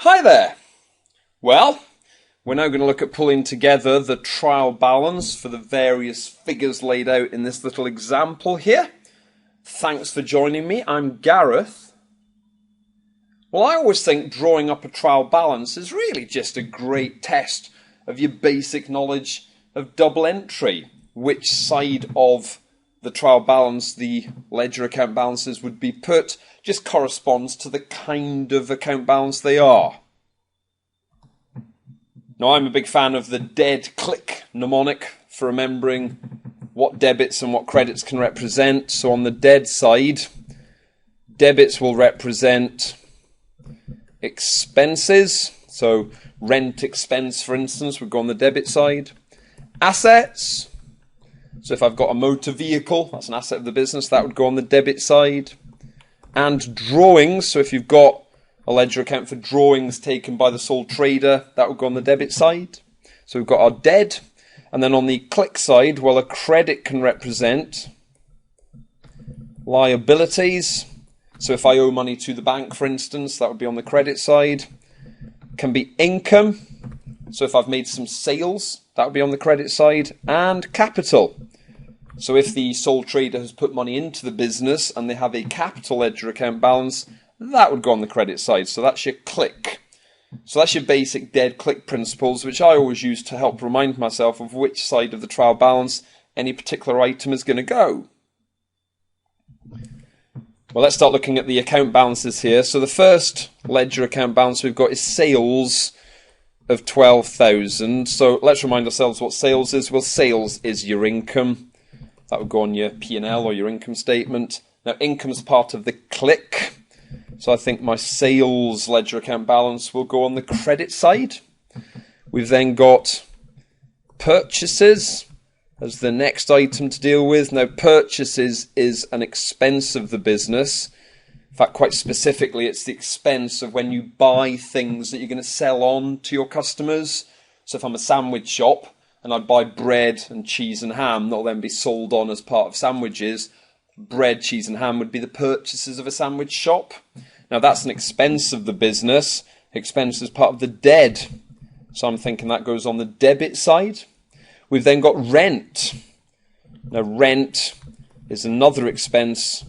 Hi there! Well, we're now going to look at pulling together the trial balance for the various figures laid out in this little example here. Thanks for joining me. I'm Gareth. Well, I always think drawing up a trial balance is really just a great test of your basic knowledge of double entry. Which side of the trial balance the ledger account balances would be put just corresponds to the kind of account balance they are. Now, I'm a big fan of the dead click mnemonic for remembering what debits and what credits can represent. So on the dead side, debits will represent expenses. So rent expense, for instance, would go on the debit side. Assets. So if I've got a motor vehicle, that's an asset of the business, that would go on the debit side. And drawings, so if you've got a ledger account for drawings taken by the sole trader, that would go on the debit side. So we've got our dead. And then on the click side, well, a credit can represent liabilities. So if I owe money to the bank, for instance, that would be on the credit side. Can be income. So if I've made some sales, that would be on the credit side. And capital. So if the sole trader has put money into the business and they have a capital ledger account balance, that would go on the credit side. So that's your click. So that's your basic dead click principles, which I always use to help remind myself of which side of the trial balance any particular item is going to go. Well, let's start looking at the account balances here. So the first ledger account balance we've got is sales of 12,000. So let's remind ourselves what sales is. Well, sales is your income. That would go on your P&L or your income statement. Now, income's part of the click. So I think my sales ledger account balance will go on the credit side. We've then got purchases as the next item to deal with. Now, purchases is an expense of the business. In fact, quite specifically, it's the expense of when you buy things that you're going to sell on to your customers. So if I'm a sandwich shop and I buy bread and cheese and ham, that'll then be sold on as part of sandwiches. Bread, cheese and ham would be the purchases of a sandwich shop. Now that's an expense of the business. Expense is part of the dead. So I'm thinking that goes on the debit side. We've then got rent. Now rent is another expense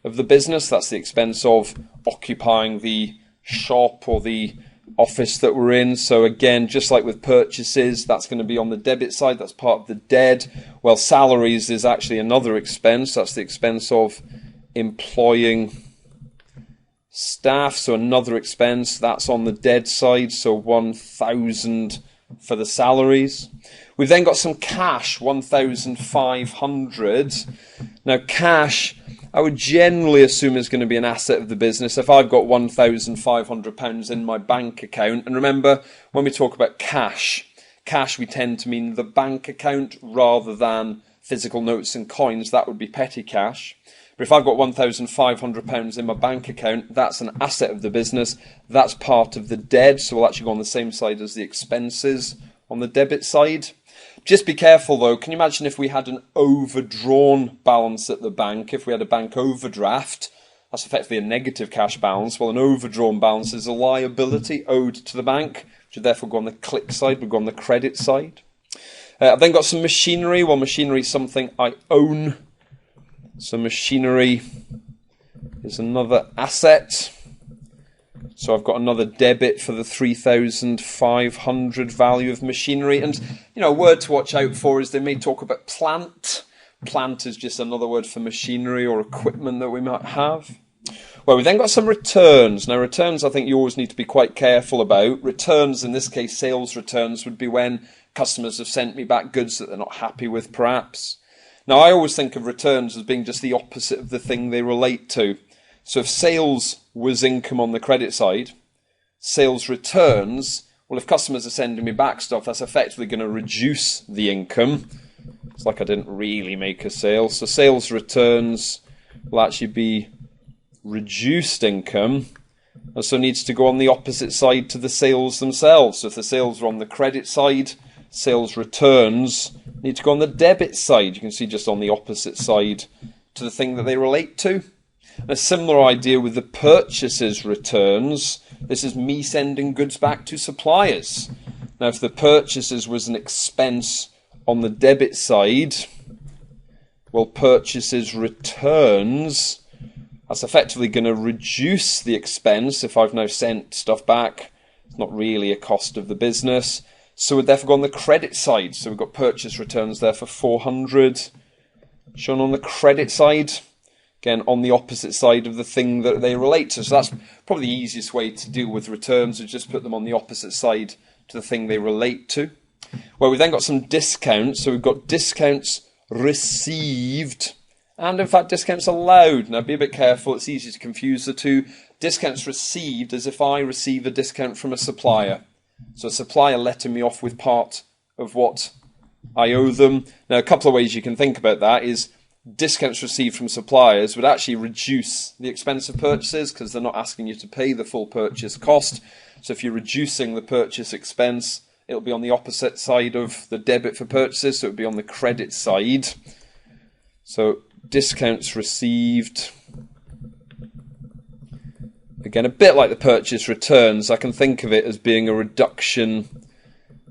of the business. That's the expense of occupying the shop or the office that we're in. So again, just like with purchases, that's going to be on the debit side. That's part of the dead. Well, salaries is actually another expense. That's the expense of employing staff. So another expense. That's on the dead side. So 1,000 for the salaries. We've then got some cash, 1,500. Now cash, I would generally assume is going to be an asset of the business. If I've got £1,500 in my bank account, and remember, when we talk about cash we tend to mean the bank account rather than physical notes and coins. That would be petty cash. But if I've got £1,500 in my bank account, that's an asset of the business. That's part of the dead, so we'll actually go on the same side as the expenses on the debit side. Just be careful though, can you imagine if we had an overdrawn balance at the bank, if we had a bank overdraft, that's effectively a negative cash balance. Well, an overdrawn balance is a liability owed to the bank, which would therefore go on the click side, would go on the credit side. I've then got some machinery. Well, machinery is something I own. So machinery is another asset. So I've got another debit for the 3,500 value of machinery. And, a word to watch out for is they may talk about plant. Plant is just another word for machinery or equipment that we might have. Well, we've then got some returns. Now, returns I think you always need to be quite careful about. Returns, in this case, sales returns, would be when customers have sent me back goods that they're not happy with, perhaps. Now, I always think of returns as being just the opposite of the thing they relate to. So if sales was income on the credit side, sales returns, well, if customers are sending me back stuff, that's effectively going to reduce the income. It's like I didn't really make a sale. So sales returns will actually be reduced income, and so needs to go on the opposite side to the sales themselves. So if the sales are on the credit side, sales returns need to go on the debit side. You can see just on the opposite side to the thing that they relate to. A similar idea with the purchases returns. This is me sending goods back to suppliers. Now, if the purchases was an expense on the debit side, well, purchases returns, that's effectively going to reduce the expense if I've now sent stuff back. It's not really a cost of the business. So we'd therefore go on the credit side. So we've got purchase returns there for 400. Shown on the credit side. Again, on the opposite side of the thing that they relate to. So that's probably the easiest way to deal with returns, is just put them on the opposite side to the thing they relate to. Well, we've then got some discounts. So we've got discounts received and, in fact, discounts allowed. Now, be a bit careful. It's easy to confuse the two. Discounts received as if I receive a discount from a supplier. So a supplier letting me off with part of what I owe them. Now, a couple of ways you can think about that is discounts received from suppliers would actually reduce the expense of purchases because they're not asking you to pay the full purchase cost. So if you're reducing the purchase expense, it'll be on the opposite side of the debit for purchases, so it would be on the credit side. So discounts received. Again, a bit like the purchase returns, I can think of it as being a reduction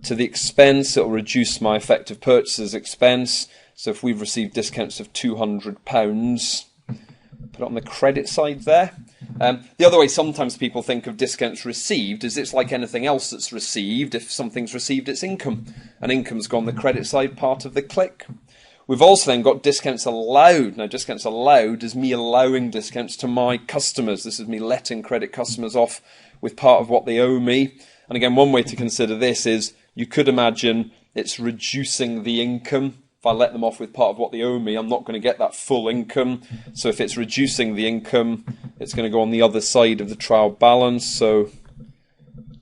to the expense. It'll reduce my effective purchases expense. So if we've received discounts of £200, put it on the credit side there. The other way sometimes people think of discounts received is it's like anything else that's received. If something's received, it's income. And income's gone the credit side part of the click. We've also then got discounts allowed. Now, discounts allowed is me allowing discounts to my customers. This is me letting credit customers off with part of what they owe me. And again, one way to consider this is you could imagine it's reducing the income. If I let them off with part of what they owe me, I'm not going to get that full income. So if it's reducing the income, it's going to go on the other side of the trial balance. So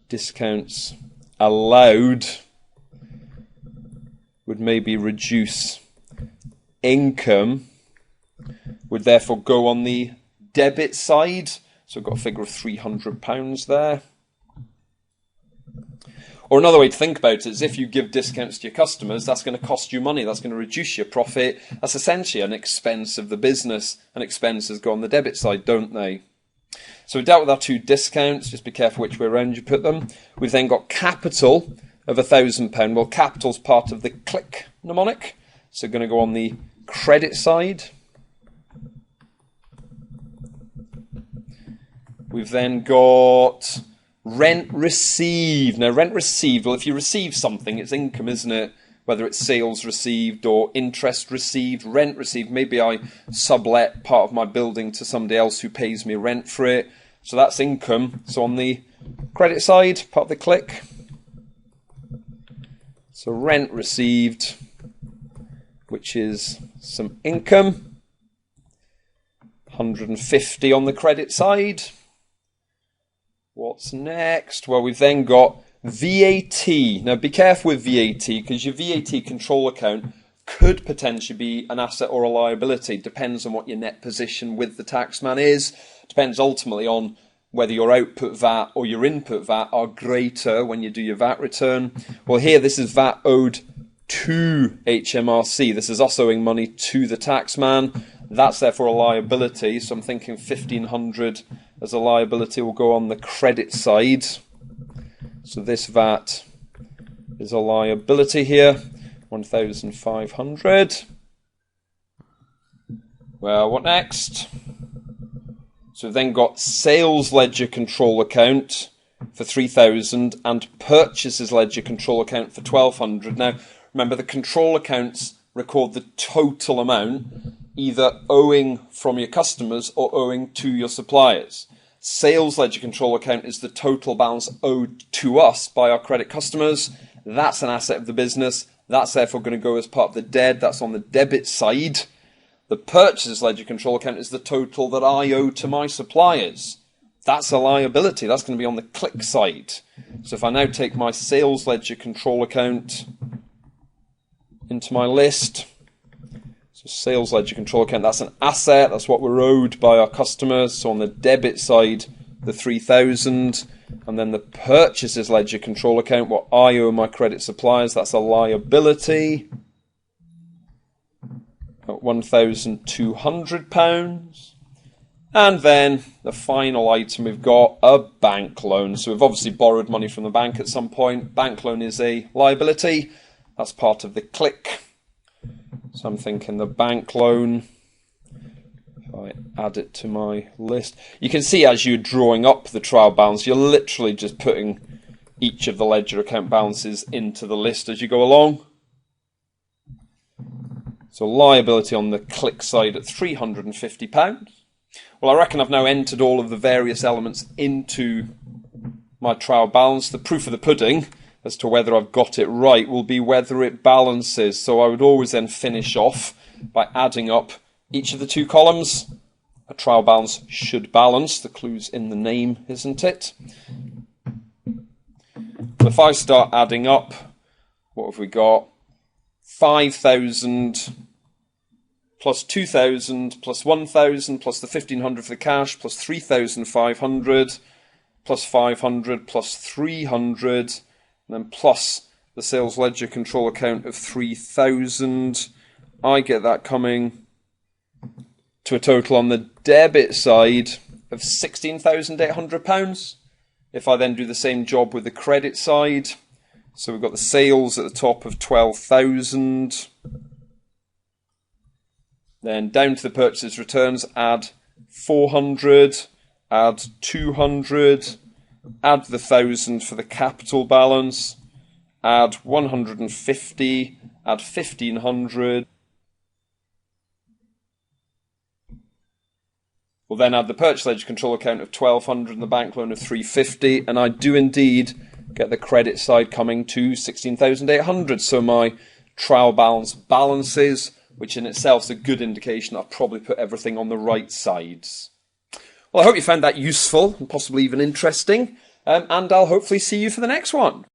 discounts allowed would maybe reduce income, would therefore go on the debit side. So I've got a figure of £300 there. Or another way to think about it is if you give discounts to your customers, that's going to cost you money. That's going to reduce your profit. That's essentially an expense of the business. And expenses go on the debit side, don't they? So we've dealt with our two discounts. Just be careful which way around you put them. We've then got capital of £1,000. Well, capital's part of the click mnemonic. So going to go on the credit side. We've then got rent received. Now, rent received, well, if you receive something, it's income, isn't it? Whether it's sales received or interest received, rent received. Maybe I sublet part of my building to somebody else who pays me rent for it. So that's income. So on the credit side, part of the click. So rent received, which is some income. 150 on the credit side. What's next? Well, we've then got VAT. Now, be careful with VAT because your VAT control account could potentially be an asset or a liability. Depends on what your net position with the taxman is. Depends ultimately on whether your output VAT or your input VAT are greater when you do your VAT return. Well, here this is VAT owed to HMRC. This is us owing money to the taxman. That's therefore a liability. So I'm thinking 1,500 as a liability will go on the credit side. So this VAT is a liability here. 1,500. Well, what next? So we've then got sales ledger control account for 3,000 and purchases ledger control account for 1,200. Now, remember the control accounts record the total amount either owing from your customers or owing to your suppliers. Sales ledger control account is the total balance owed to us by our credit customers. That's an asset of the business. That's therefore going to go as part of the debt. That's on the debit side. The purchases ledger control account is the total that I owe to my suppliers. That's a liability. That's going to be on the click side. So if I now take my sales ledger control account into my list, so sales ledger control account, that's an asset. That's what we're owed by our customers. So on the debit side, the 3,000. And then the purchases ledger control account, what I owe my credit suppliers, that's a liability at £1,200. And then the final item, we've got a bank loan. So we've obviously borrowed money from the bank at some point. Bank loan is a liability. That's part of the click. So I'm thinking the bank loan. If I add it to my list, you can see as you're drawing up the trial balance, you're literally just putting each of the ledger account balances into the list as you go along. So liability on the click side at £350. Well, I reckon I've now entered all of the various elements into my trial balance. The proof of the pudding as to whether I've got it right will be whether it balances. So I would always then finish off by adding up each of the two columns. A trial balance should balance. The clue's in the name, isn't it? So if I start adding up, what have we got? 5,000 plus 2,000 plus 1,000 plus the 1,500 for the cash plus 3,500 plus 500 plus 300 and then plus the sales ledger control account of 3,000. I get that coming to a total on the debit side of £16,800. If I then do the same job with the credit side, so we've got the sales at the top of 12,000. Then down to the purchases returns, add 400, add 200, add the 1,000 for the capital balance, add 150, add 1,500. We'll then add the purchase ledger control account of 1,200 and the bank loan of 350, and I do indeed get the credit side coming to 16,800. So my trial balance balances, which in itself is a good indication I've probably put everything on the right sides. Well, I hope you found that useful and possibly even interesting, and I'll hopefully see you for the next one.